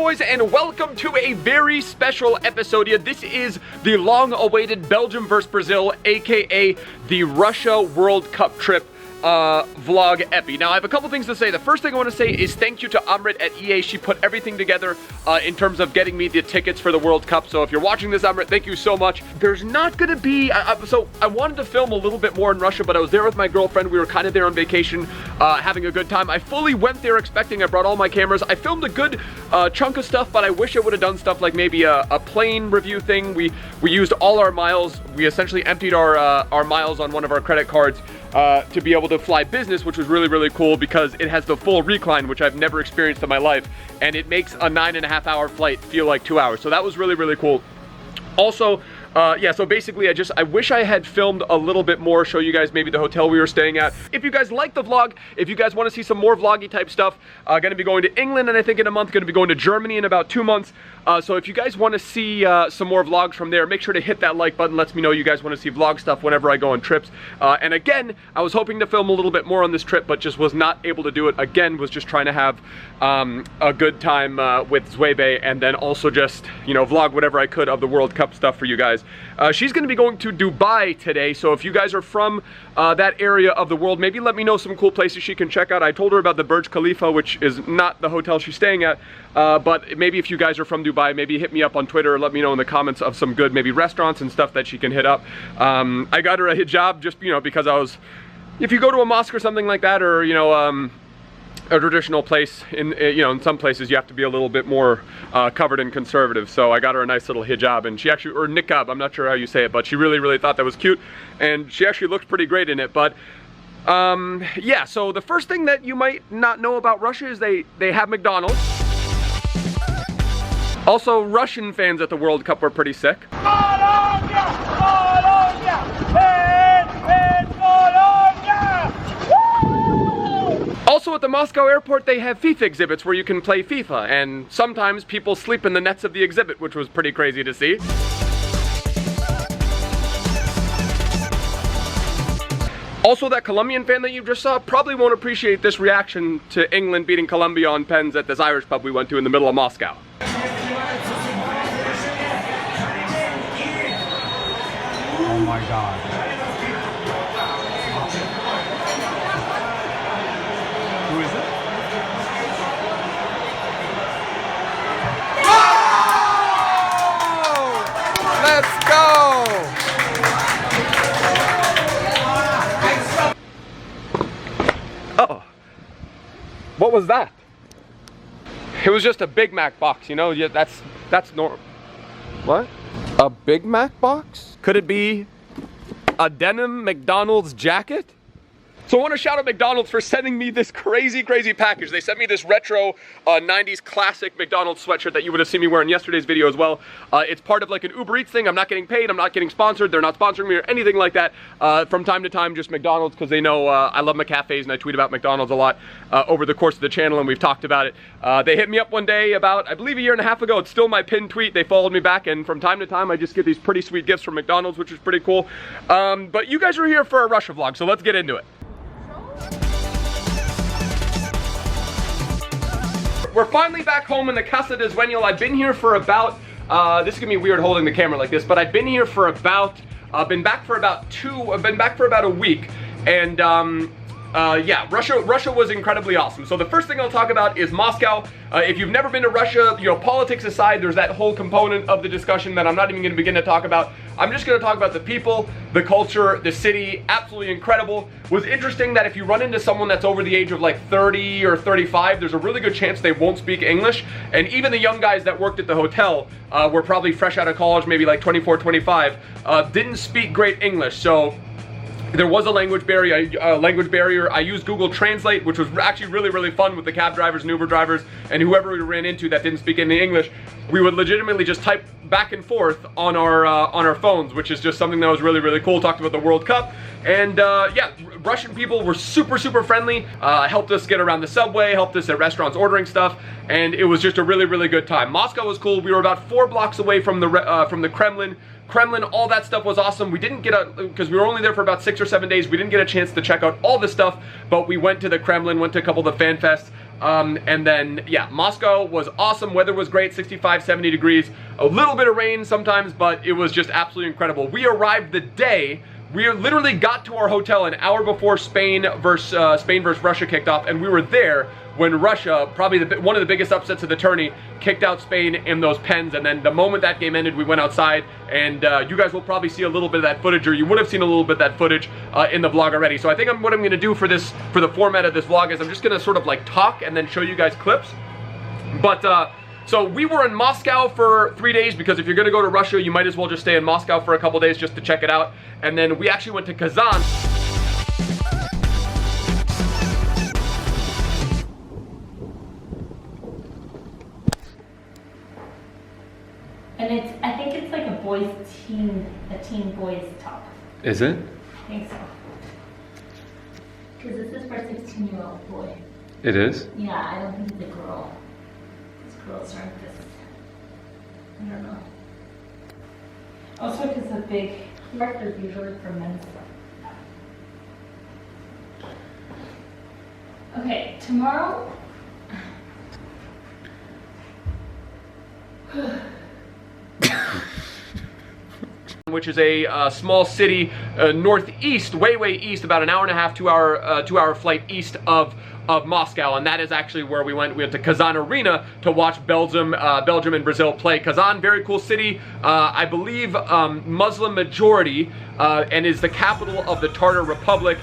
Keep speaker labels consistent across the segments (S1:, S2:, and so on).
S1: boys, and welcome to a very special episode here. This is the long-awaited Belgium vs. Brazil, aka the Russia World Cup trip vlog epi. Now I have a couple things to say. The first thing I want to say is thank you to Amrit at EA. She put everything together in terms of getting me the tickets for the World Cup. So if you're watching this, Amrit, thank you so much. There's not gonna be so I wanted to film a little bit more in Russia, but I was there with my girlfriend. We were kind of there on vacation, having a good time. I fully went there expecting, I brought all my cameras. I filmed a good chunk of stuff, but I wish I would have done stuff like maybe a plane review thing. We used all our miles. We essentially emptied our miles on one of our credit cards to be able to fly business, which was really cool because it has the full recline, which I've never experienced in my life, and it makes a 9.5-hour flight feel like 2 hours. So that was really cool. Also, yeah, so basically I wish I had filmed a little bit more, show you guys maybe the hotel we were staying at. If you guys like the vlog, if you guys want to see some more vloggy type stuff, gonna be going to England, and I think in a month, gonna be going to Germany in about 2 months. So if you guys want to see some more vlogs from there, make sure to hit that like button. Lets me know you guys want to see vlog stuff whenever I go on trips. And again, I was hoping to film a little bit more on this trip, but just was not able to do it. Again, was just trying to have a good time with Zwebe, and then also just, you know, vlog whatever I could of the World Cup stuff for you guys. She's going to be going to Dubai today, so if you guys are from that area of the world, maybe let me know some cool places she can check out. I told her about the Burj Khalifa, which is not the hotel she's staying at, but maybe if you guys are from Dubai, maybe hit me up on Twitter or let me know in the comments of some good maybe restaurants and stuff that she can hit up. I got her a hijab just, you know, because if you go to a mosque or something like that, or, you know, a traditional place, you know, in some places you have to be a little bit more covered and conservative. So I got her a nice little hijab, and she actually, or niqab, I'm not sure how you say it, but she really thought that was cute, and she actually looked pretty great in it. But yeah, so the first thing that you might not know about Russia is they have McDonald's. Also, Russian fans at the World Cup were pretty sick. Also at the Moscow airport, they have FIFA exhibits where you can play FIFA, and sometimes people sleep in the nets of the exhibit, which was pretty crazy to see. Also, that Colombian fan that you just saw probably won't appreciate this reaction to England beating Colombia on pens at this Irish pub we went to in the middle of Moscow.
S2: Oh my God. Who is it? Oh! Let's go!
S1: Uh-oh. What was that? It was just a Big Mac box, you know? Yeah, that's normal. What? A Big Mac box? Could it be a denim McDonald's jacket? So I want to shout out McDonald's for sending me this crazy package. They sent me this retro 90s classic McDonald's sweatshirt that you would have seen me wearing in yesterday's video as well. It's part of like an Uber Eats thing. I'm not getting paid, I'm not getting sponsored, they're not sponsoring me or anything like that. From time to time, just McDonald's, because they know I love McCafes and I tweet about McDonald's a lot over the course of the channel, and we've talked about it. They hit me up one day about, I believe, a year and a half ago. It's still my pinned tweet. They followed me back, and from time to time, I just get these pretty sweet gifts from McDonald's, which is pretty cool. But you guys are here for a Russia vlog, so let's get into it. We're finally back home in the Casa de Zueño. I've been here for about, this is gonna be weird holding the camera like this, but I've been here for about, been back for about a week, and yeah, Russia was incredibly awesome. So the first thing I'll talk about is Moscow. If you've never been to Russia, you know, politics aside, there's that whole component of the discussion that I'm not even going to begin to talk about. I'm just going to talk about the people, the culture, the city. Absolutely incredible. Was interesting that if you run into someone that's over the age of like 30 or 35, there's a really good chance they won't speak English. And even the young guys that worked at the hotel were probably fresh out of college, maybe like 24, 25, didn't speak great English. So there was a language barrier. I used Google Translate, which was actually really fun with the cab drivers and Uber drivers and whoever we ran into that didn't speak any English. We would legitimately just type back and forth on our phones, which is just something that was really cool. Talked about the World Cup, and yeah, Russian people were super friendly. Helped us get around the subway, helped us at restaurants ordering stuff, and it was just a really good time. Moscow was cool. We were about 4 blocks away from the Kremlin, all that stuff was awesome. We didn't get because we were only there for about 6 or 7 days, we didn't get a chance to check out all the stuff, but we went to the Kremlin, went to a couple of the fan fests. And then, yeah, Moscow was awesome. Weather was great, 65, 70 degrees. A little bit of rain sometimes, but it was just absolutely incredible. We arrived the day. We literally got to our hotel an hour before Spain versus Russia kicked off, and we were there when Russia, probably one of the biggest upsets of the tourney, kicked out Spain in those pens. And then the moment that game ended, we went outside, and you guys will probably see a little bit of that footage, or you would have seen a little bit of that footage in the vlog already. So I think what I'm going to do for the format of this vlog is I'm just going to sort of like talk and then show you guys clips. But so we were in Moscow for 3 days, because if you're going to go to Russia, you might as well just stay in Moscow for a couple days just to check it out. And then we actually went to Kazan.
S3: And I think it's like a teen boys top.
S1: Is it?
S3: I think so. Because this is for a 16-year-old boy.
S1: It is?
S3: Yeah, I don't think it's a girl. Because girls aren't this. I don't know. Also because the big mark is usually for men's stuff. Okay, tomorrow.
S1: Which is a small city northeast, way east, about an hour and a half, 2-hour flight east of Moscow, and that is actually where we went. We went to Kazan Arena to watch Belgium and Brazil play. Kazan, very cool city, I believe Muslim majority, and is the capital of the Tatar Republic.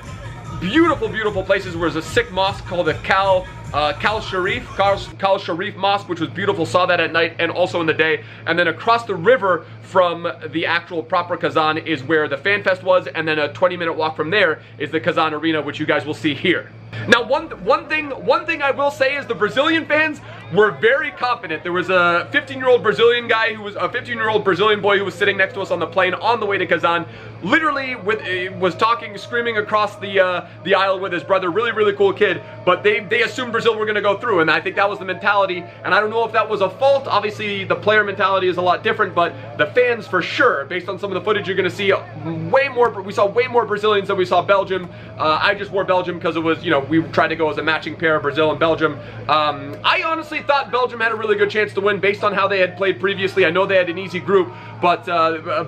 S1: Beautiful, beautiful places. There was a Sikh mosque called the Kal Sharif Mosque, which was beautiful. Saw that at night and also in the day. And then across the river from the actual proper Kazan is where the Fan Fest was, and then a 20-minute walk from there is the Kazan Arena, which you guys will see here. Now, one thing I will say is the Brazilian fans were very confident. There was a 15-year-old Brazilian guy who was a 15-year-old Brazilian boy who was sitting next to us on the plane on the way to Kazan. Literally, was talking, screaming across the aisle with his brother. Really, really cool kid. But they assumed Brazil were going to go through, and I think that was the mentality. And I don't know if that was a fault. Obviously, the player mentality is a lot different, but the fans for sure, based on some of the footage, you're going to see way more. We saw way more Brazilians than we saw Belgium. I just wore Belgium because it was, you know, we tried to go as a matching pair, Brazil and Belgium. I honestly thought Belgium had a really good chance to win based on how they had played previously. I know they had an easy group, but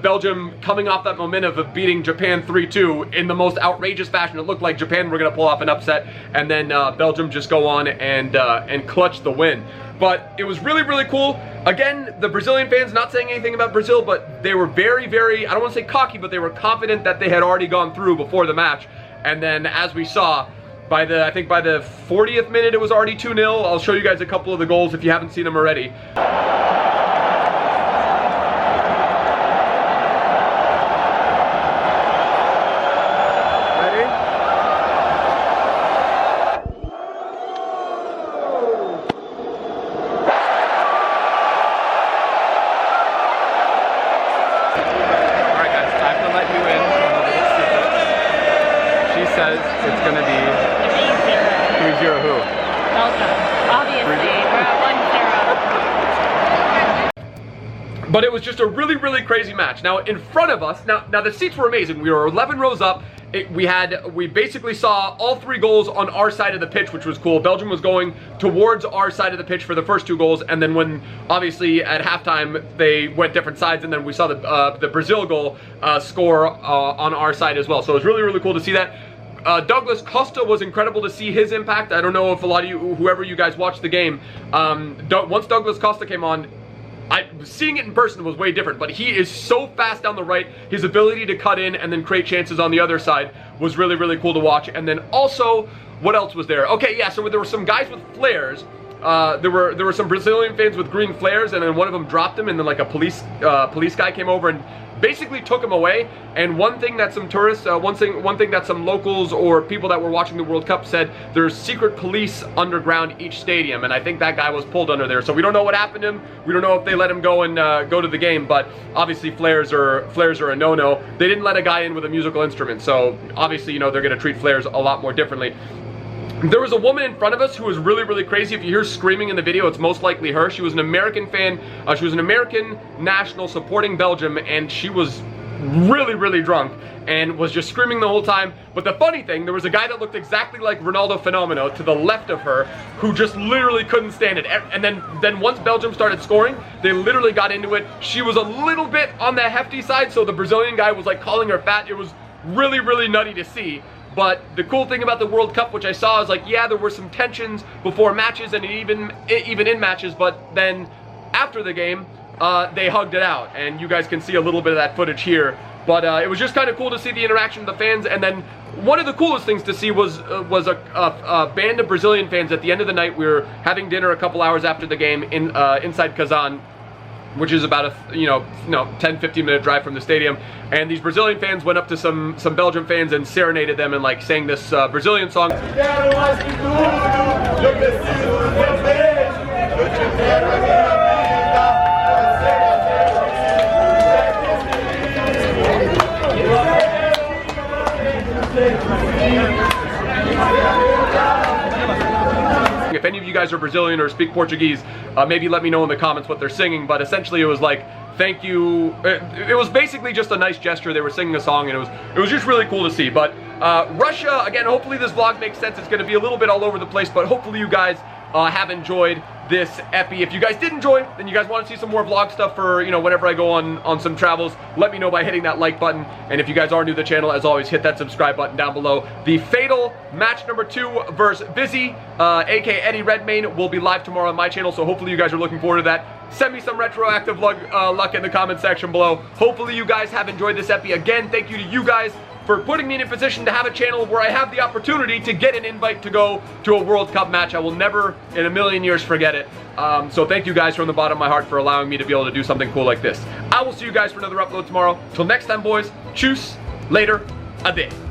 S1: Belgium coming off that momentum of beating Japan 3-2 in the most outrageous fashion. It looked like Japan were going to pull off an upset, and then Belgium just go on and clutch the win. But it was really, really cool. Again, the Brazilian fans, not saying anything about Brazil, but they were very, very, I don't want to say cocky, but they were confident that they had already gone through before the match. And then, as we saw, I think by the 40th minute, it was already 2-0. I'll show you guys a couple of the goals if you haven't seen them already. Says it's going to be 3-0 who?
S3: Belgium. Obviously, we're at 1-0.
S1: But it was just a really, really crazy match. Now, in front of us, now the seats were amazing. We were 11 rows up. We basically saw all 3 goals on our side of the pitch, which was cool. Belgium was going towards our side of the pitch for the first 2 goals, and then when, obviously, at halftime, they went different sides, and then we saw the Brazil goal score on our side as well. So it was really, really cool to see that. Douglas Costa was incredible to see his impact. I don't know if a lot of you, whoever you guys watched the game, once Douglas Costa came on, seeing it in person was way different, but he is so fast down the right. His ability to cut in and then create chances on the other side was really, really cool to watch. And then also, what else was there? Okay, yeah, so there were some guys with flares. There were some Brazilian fans with green flares, and then one of them dropped them, and then like a police guy came over and basically took him away. And one thing that some tourists, one thing that some locals or people that were watching the World Cup said, there's secret police underground each stadium, and I think that guy was pulled under there. So we don't know what happened to him. We don't know if they let him go and go to the game, but obviously flares are a no-no. They didn't let a guy in with a musical instrument, so obviously, you know, they're going to treat flares a lot more differently. There was a woman in front of us who was really, really crazy. If you hear screaming in the video, it's most likely her. She was an American fan. She was an American national supporting Belgium, and she was really, really drunk and was just screaming the whole time. But the funny thing, there was a guy that looked exactly like Ronaldo Fenomeno to the left of her who just literally couldn't stand it. And then once Belgium started scoring, they literally got into it. She was a little bit on the hefty side, so the Brazilian guy was like calling her fat. It was really, really nutty to see. But the cool thing about the World Cup, which I saw, is like, yeah, there were some tensions before matches and even in matches, but then after the game, they hugged it out, and you guys can see a little bit of that footage here. But it was just kind of cool to see the interaction with the fans. And then one of the coolest things to see was a band of Brazilian fans at the end of the night. We were having dinner a couple hours after the game inside Kazan, which is about a 10-15 minute drive from the stadium. And these Brazilian fans went up to some Belgian fans and serenaded them and like sang this Brazilian song. If any of you guys are Brazilian or speak Portuguese, maybe let me know in the comments what they're singing. But essentially it was like, thank you. It was basically just a nice gesture. They were singing a song, and it was just really cool to see. But Russia, again, hopefully this vlog makes sense. It's going to be a little bit all over the place, but hopefully you guys have enjoyed this epi. If you guys did enjoy, then you guys want to see some more vlog stuff for, whenever I go on some travels, let me know by hitting that like button. And if you guys are new to the channel, as always, hit that subscribe button down below. The fatal match number 2 versus Vizzy, aka Eddie Redmayne, will be live tomorrow on my channel, so hopefully you guys are looking forward to that. Send me some retroactive luck in the comment section below. Hopefully you guys have enjoyed this epi. Again, thank you to you guys for putting me in a position to have a channel where I have the opportunity to get an invite to go to a World Cup match. I will never in a million years forget it. So thank you guys from the bottom of my heart for allowing me to be able to do something cool like this. I will see you guys for another upload tomorrow. Till next time, boys. Tschüss. Later. Ade.